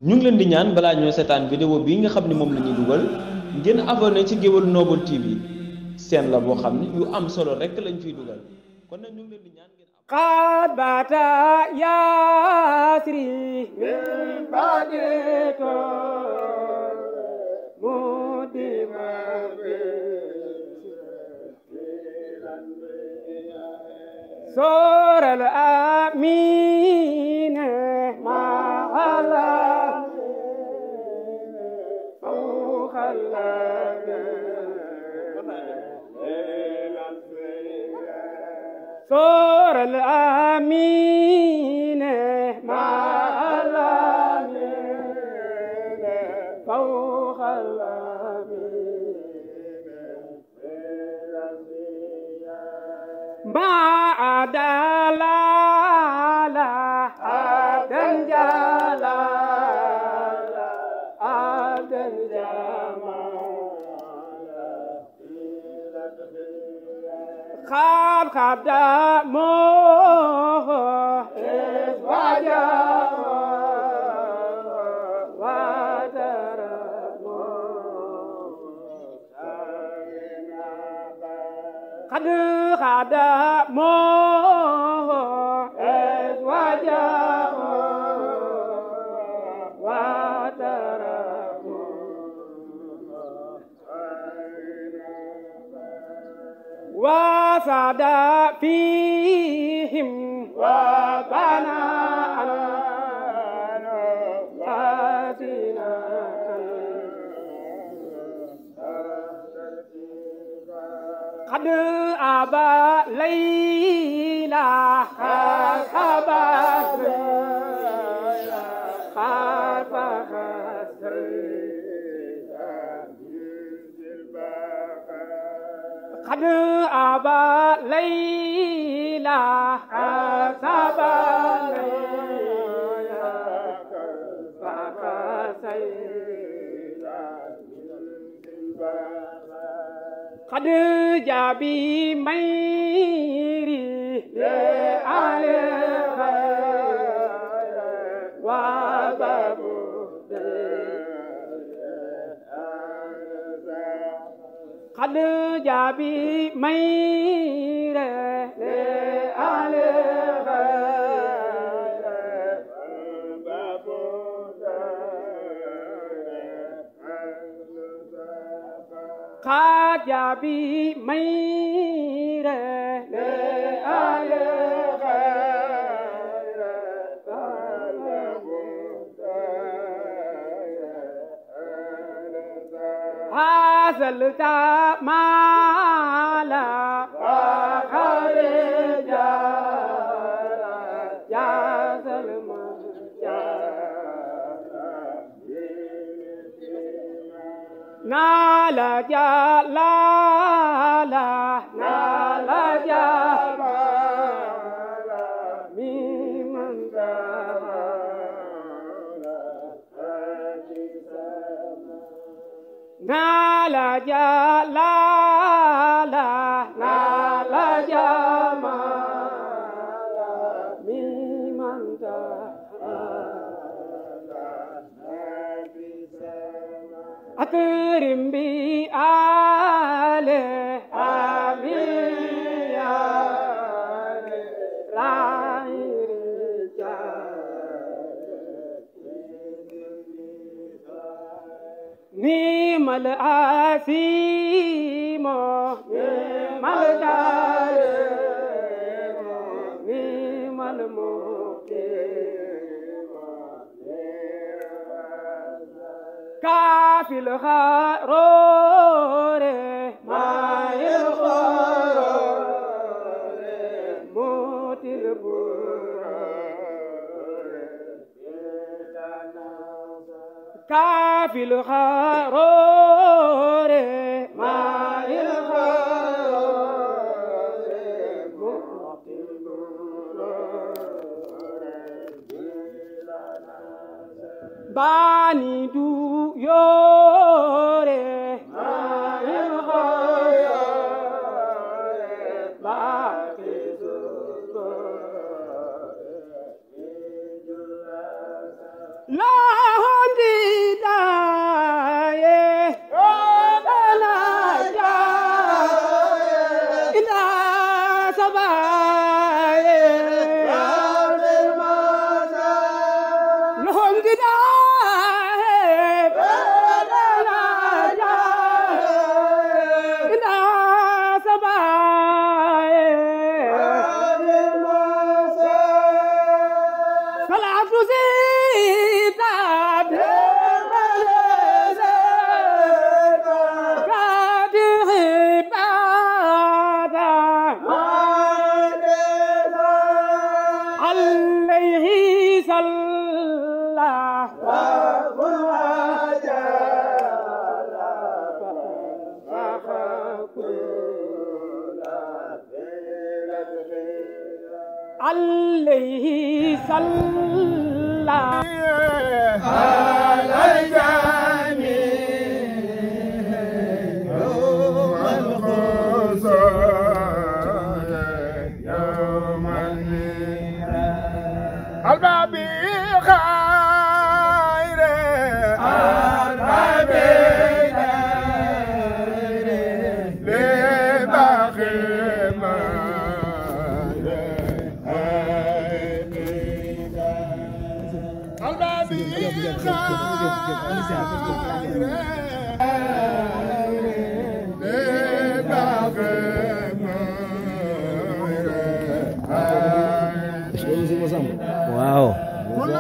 ñu ngi leen di ñaan balaa ñoo seetaan vidéo bii nga xam ne moom la ñuy dugal ngeen abonné ci Géwël Noble TV seen la boo xam ne yu am solo rekk lañ fiy dugal kon nag ñu ngi leen di ñaan ngeen قد بات ياسري من بعد مدما سور الأمين مع الله فوق سور الأمين مع الأمين فوق الأمين ما عدل عبدا جلال عبدا جمال خدموه وجاء وترموه قد خدموه وجاء وسعد فيهم وبنى وزنا قد أبى ليلى خبر خاف خسر قد أبى ليلى سبا ليلى قد جابي ميري لآل خير وبابو قد جابي مير لآل خير قد جابي مير لآل خير حاصلت مالا وخرجا يا سلمى نال جلالا نال جمالا ممن نال جلالا نال جمالا ممن أكرم بآله آمين راي نيم الأسيم نيم الدارم نيم المقيم كافي الغرور ما الغرور موت البرور كافي الغرور ما الغرور موت البرور باني دو يوري ما الغرور باقي زور لا عليه صلى على الجميع يوم الخصام يوم الميعاد الباب خير الباب لباقي Wow. Wow.